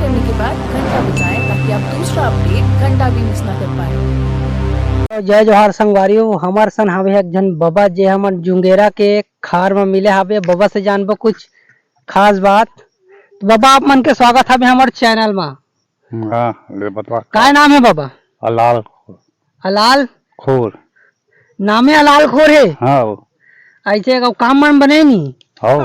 करने के बाद घंटा बजाएं ताकि आप दूसरा अपडेट घंटा भी मिस ना कर पाए। जय जोहार संगवारियों, हमार सन हवे एक जन बाबा जे हमर जुंगेरा के खार में मिले हवे। बाबा से जानबो कुछ खास बात। तो बाबा आप मन के स्वागत हवे हमार चैनल में। हाँ ले बता काय नाम है बाबा? अलाल अलाल खोर। नामे अलाल खोर है। हाँ ऐसे काम मन बने नी हाँ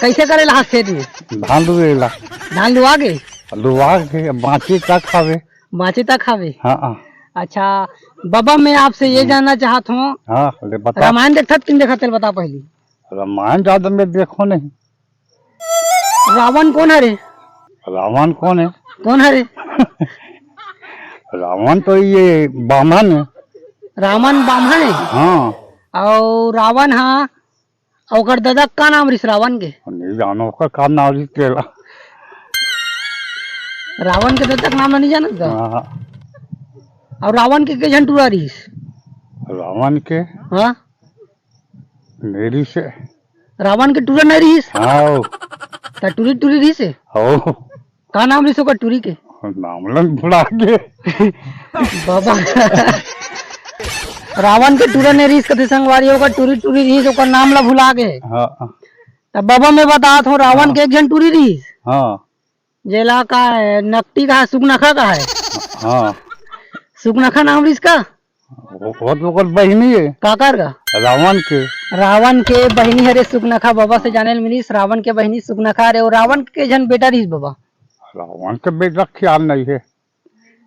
कैसे करे हाथ खेत में? धान दुएला धान लुआ गए? लुआ के बाँची तक खावे। बाँचे तक खावे। हाँ अच्छा बाबा, मैं आपसे ये जानना चाहता हूँ, हाँ ले बता। रामायण देखत कि नहीं देखत बता पहली। रामायण ज्यादा में देखो नहीं। रावण कौन है रे? रावण कौन है? कौन है रे? रावण तो ये बामन है। रावण बामन है। हाँ और रावण हाँ और दादा का नाम रिस रावण के? नहीं जानो का काम नारी केला। रावण के दादा का नाम नहीं जानत का? हाँ और रावण के जन टूरा रिस? रावण के हाँ मेरी से। रावण के टूरा नहीं रिस? हाँ ता टूरी टूरी रिस है? हो का नाम रिस ओकर टूरी के? नाम लन भुला के। बाबा रावण के टूरा ने रिस कथे संगवारी ओकर टूरी टूरी रिस ओकर नाम ला भुला गए। हाँ तब बाबा मैं बतात हूँ रावण के एक जन टूरी रिस हाँ जेला का है नकटी का है सुगनखा का है। हाँ सुगनखा नाम रिस का? वो तो ओकर बहिनी है काकर का? रावण के। रावण के बहिनी हरे सुगनखा। बाबा से जाने मिलीस रावण के बहिनी सुगनखा रे। और रावण के जन बेटा रिस बाबा? रावण के बेटा ख्याल नहीं है।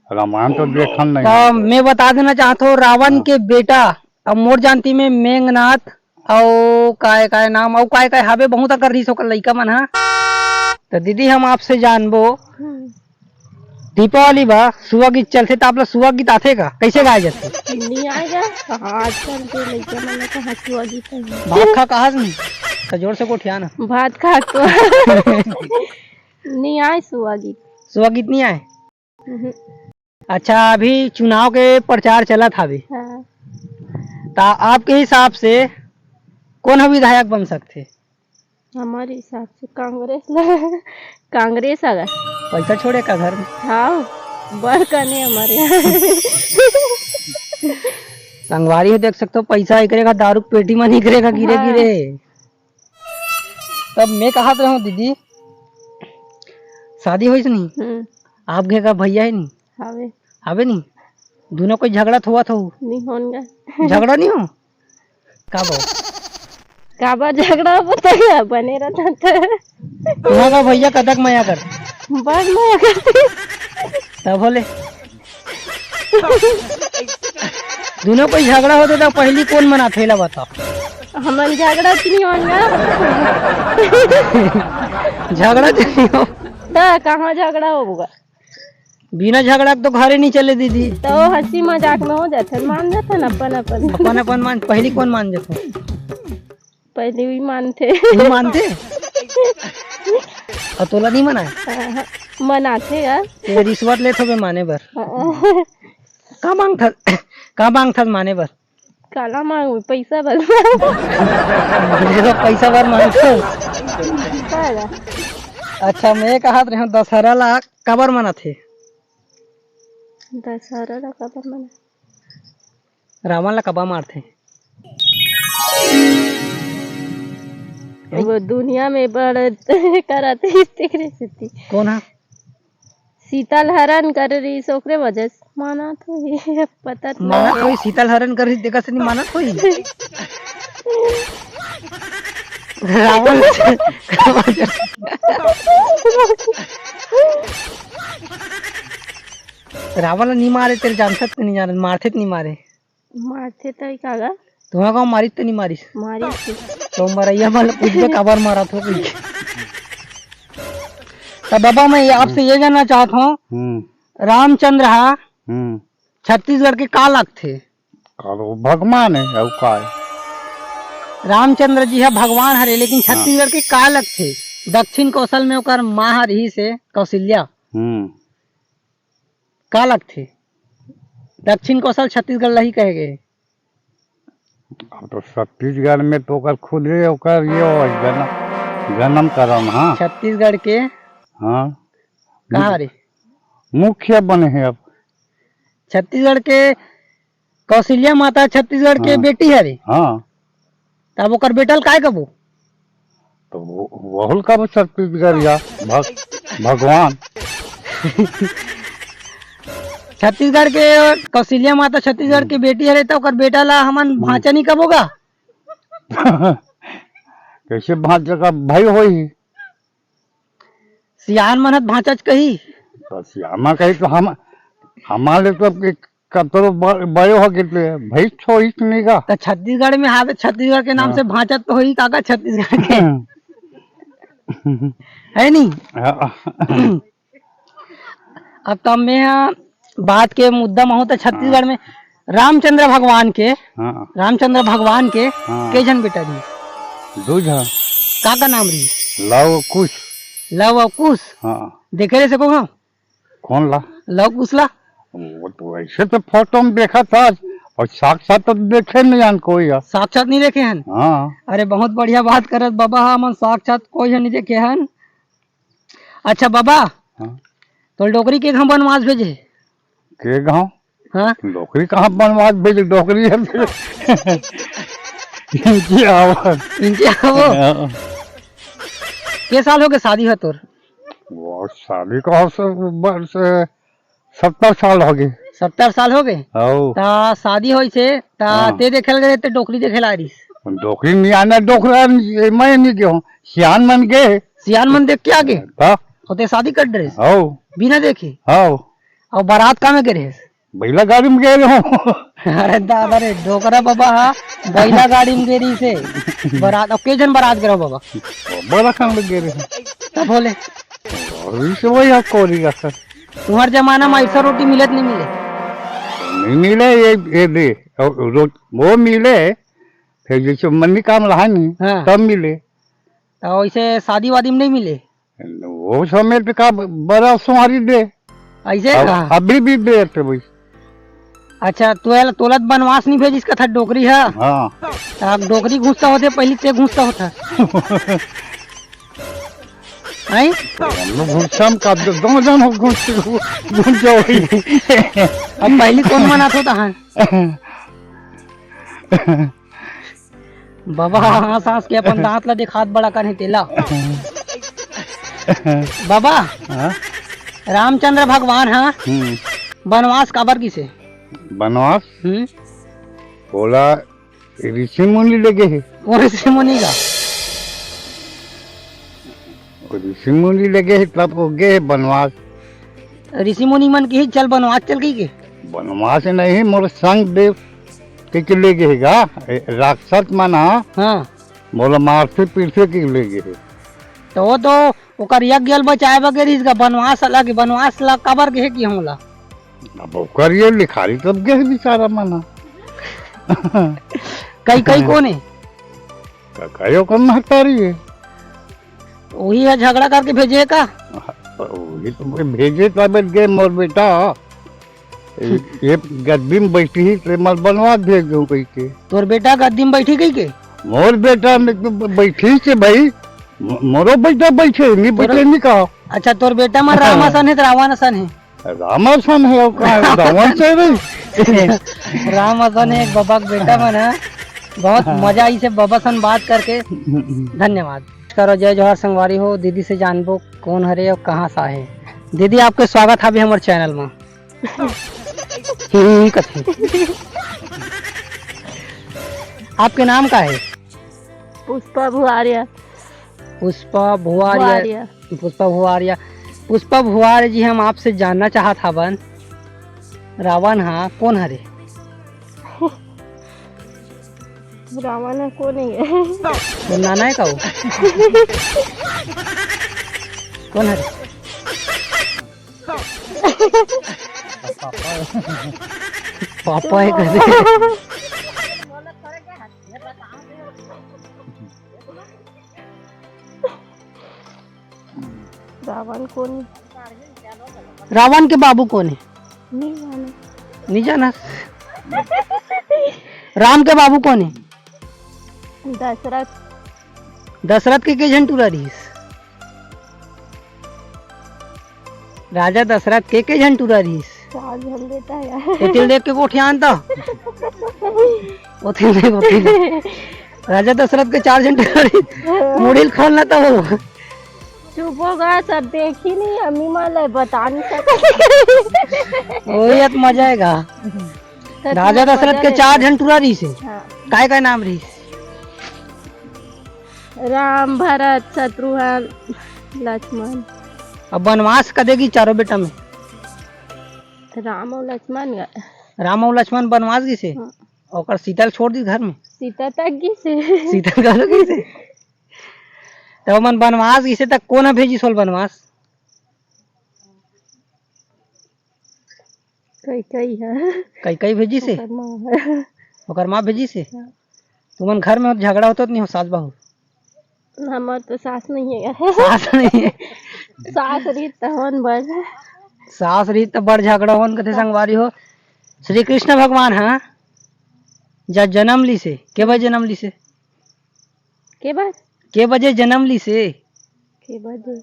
रामायण तो देखन नहीं तो है। मैं बता देना चाहता हूँ रावण के बेटा अब मोर जानती में मेघनाथ और काय काय नाम और काय काय हावे बहुत अकर रिस होकर लइका मन हा। तो दीदी हम आपसे जानबो दीपावली बा सुआ गीत चलते तो आप लोग सुआ गीत आथे का कैसे गाए जाते? नहीं आएगा कहाँ आजकल के लड़के मन कहाँ सुआ गीत है। भात खा कहा नहीं तो जोर से कोठिया ना भात खा तो नहीं आए सुआ गीत। सुआ गीत नहीं आए? अच्छा अभी चुनाव के प्रचार चला था अभी। हाँ। तो आपके हिसाब से कौन हम विधायक बन सकते? हमारे हिसाब से कांग्रेस अगर पैसा छोड़े का घर में? हाँ बढ़ करने हमारे यहाँ। संगवारी हो देख सकते हो पैसा निकलेगा दारू पेटी में निकलेगा गिरे हाँ। गिरे। तब मैं कहा तो हूँ दीदी शादी हुई नहीं आप घे का भैया है नहीं हावे हवे नहीं दोनों कोई झगड़ा हुआ था? नहीं होगा झगड़ा नहीं हो का बो काबा झगड़ा बताया बने रहता तुम्हारा का भैया कदक मया कर बस मैं करती तब बोले दोनों कोई झगड़ा होते तो पहली कौन मना थेला बताओ? हमन झगड़ा नहीं होगा। झगड़ा नहीं हो तो कहाँ झगड़ा होगा? बिना झगड़ा के तो घरे नहीं चले दीदी। तो हंसी मजाक में हो जाते मान जाते न अपन अपन अपन अपन मान पहली कौन मान जाते? पहले भी मानते नहीं मानते और तोला नहीं मना मनाते यार। ये रिश्वत ले थोबे माने बर का मांग था माने बर? काला मांग पैसा बस पैसा बर मांगते। अच्छा मैं कहा रहे दशहरा ला कबर मना थे? दशहरा ला कबर मना रावण ला कबा मारते? वो दुनिया में बड़ करते कौन है? शीतल हरण कर रही सोकरे वजह से माना तो ये पता माना कोई शीतल हरण कर रही देखा से नहीं माना कोई। रावण रावण नहीं मारे तेरे जानता तो नहीं जान मारते तो नहीं मारे मारते तो कागा तुम्हारा गाँव मारी तो नहीं मारिस मारी तो मरैया वाला कुछ भी कबर मारा था कोई। तो बाबा मैं आपसे ये जानना चाहता हूँ रामचंद्र हा छत्तीसगढ़ के का लगते? भगवान है और का है? रामचंद्र जी है भगवान हरे लेकिन छत्तीसगढ़ के का लगते? दक्षिण कौशल में ओकर माँ रही से कौशल्या का लगते? दक्षिण कौशल छत्तीसगढ़ ला ही कहे गए। अब तो छत्तीसगढ़ में तो ओकर खुद ही ओकर ये जन्म करम। हाँ छत्तीसगढ़ के हाँ कहाँ रे? मुखिया बने हैं अब। छत्तीसगढ़ के कौशल्या माता छत्तीसगढ़ के हाँ। बेटी है रे। हाँ तब ओकर बेटल काय कबू? तो वहुल का छत्तीसगढ़ या भगवान। छत्तीसगढ़ के कौशल्या माता छत्तीसगढ़ के बेटी है रे, तो ओकर बेटा ला हमन भांचा नहीं कब होगा? कैसे भांजा का भाई होई? सियान मनत भांचच कही। तो श्यामा कही तो हम हमारे तो कतरो बड़े हो गए भाई छोड़ी नहीं का। तो छत्तीसगढ़ में हावे, छत्तीसगढ़ के नाम से भांचत तो होई काका छत्तीसगढ़ के, है नहीं? अब तो मैं बात के मुद्दा में हूँ तो छत्तीसगढ़ में रामचंद्र भगवान के हाँ के जन बेटा दी? दूजा का नाम रही? लव कुश। लव कुश। हाँ देखे रहे सको हम? कौन ला? लव कुश ला? वो तो ऐसे तो फोटो में देखा था और साक्षात तो देखे नहीं जान कोई है। साक्षात नहीं देखे हन? हाँ अरे बहुत बढ़िया बात करत बाबा, हम साक्षात कोई नहीं देखे हन। अच्छा बाबा, हाँ तो डोकरी के हम बनवास भेजे? के गाँव हाँ डोकरी कहाँ बनवास भेज? डोकरी है इनकी आवाज। इनके आओ। के साल हो गए शादी है तोर? वो शादी को 70 साल हो गए। 70 साल हो गए? ओ ता शादी होई छे ता हाँ। ते देखेल गए ते डोकरी देखेल आरिस? डोकरी नहीं आना, डोकरा मैं नहीं गयो, सियान मन गए। सियान मन देख के आगे हाँ होते शादी कर ड्रेस ओ बिना देखे? हाँ और बारात का में गे? बैला गाड़ी में गए रहो। अरे दादा रे डोकरा बाबा, हाँ बैला गाड़ी में गेरी से बारात। अब के जन बारात गिरो बाबा? बड़ा खान लग गए रहे तब बोले और इसे वही है कोरी का सर। तुम्हारे जमाना में ऐसा रोटी मिलत नहीं मिले? नहीं मिले ये दे वो मिले फिर जैसे मनी काम रहा नहीं हाँ। तब मिले। तो ऐसे शादी वादी में नहीं मिले? वो समय पे का बड़ा सुमारी दे ऐसे अभी भी देते भाई। अच्छा तोलत बनवास नहीं भेजिस का था डोकरी है? हाँ अब डोकरी घुसता होते पहले ते घुसता होता है? हम लोग घुसम का दो जन हो घुस जाओ। अब पहले कौन मनात होता है? बाबा हाँ सांस के अपन दांत ला दिखात बड़ा करने तेला। बाबा हाँ? रामचंद्र भगवान हाँ बनवास काबर किसे? बनवास बोला ऋषि मुनि लगे है। कौन ऋषि मुनि का? ऋषि मुनि लगे है तब हो गए बनवास। ऋषि मुनि मन की चल बनवास चल गई के? बनवास नहीं मोर संग देव के ले गए गा राक्षस मना। हाँ बोला मारते पीछे के ले गए। तो वो तो ओकर यज्ञ बचाए वगैरह इसका बनवास अलग, बनवास ला कबर के की हमला? अब ओकर ये लिखारी तब गए बेचारा मना। कई कई कौन है? कहो कौन महतारी है वही है झगड़ा करके भेजे का? वही तो भेजे तब गए मोर बेटा ये गद्दी में बैठी ही तो मल बनवा भेज दो कही के। तोर बेटा गद्दी में बैठी गई के? मोर बेटा में तो बैठी से भाई मोरो बेटा बैठे नहीं बैठे नहीं कहा। अच्छा तोर बेटा में रामासन है रावणासन है? रामासन है रावण से रही। रामासन है बाबा का बेटा मन है। बहुत मजा आई से बाबा सन बात करके। धन्यवाद करो। जय जोहार संगवारी हो। दीदी से जानबो कौन हरे और कहाँ सा है। दीदी आपके स्वागत है हमारे चैनल में। आपके नाम का है? पुष्पा भुआरिया। पुष्पा भुआरिया। पुष्पा भुआरिया। पुष्पा भुआरिया जी, हम आपसे जानना चाहत हवन रावण हाँ कौन हरे? रावण कौन है? तो नाना है का वो? कौन हरे? पापा है कैसे? रावण कौन? रावण के बाबू कौन है? नहीं जाना। नहीं जाना। राम के बाबू कौन है? दशरथ। दशरथ के झंटूरा रहीस? राजा दशरथ के झंटूरा रहीस चार झन बेटा यार एतिल देख के कोठी आनता ओथिल देख राजा दशरथ के 4 झंटूरा रहीस मुड़िल खोलना तो हो चुप होगा, सब देखी नहीं, अम्मी माला बता नहीं सकती। वही तो मजा आएगा। राजा दशरथ के 4 झंटूरा रहीस हाँ। काय नाम रहीस? राम, भरत, शत्रुघ्न, लक्ष्मण। अब वनवास कदेगी चारों बेटा में? राम और लक्ष्मण गए। राम और लक्ष्मण वनवास गई से हाँ। और सीता छोड़ दी घर में? सीता तक गई से। सीता घर गई से तो मन वनवास गई से तक कौन भेजी सोल वनवास? कई है कई भेजी से ओकर माँ भेजी से। तुमन घर में झगड़ा होता तो नहीं हो सास बहू? हमार तो सास नहीं है। सास नहीं है। सास रीत तहन बड़ सास रीत तो बड़ झगड़ा होन कथे संगवारी हो। श्री कृष्ण भगवान हाँ जा जन्म ली से के बजे जन्म ली से? के बाद के बजे जन्म ली से? के बजे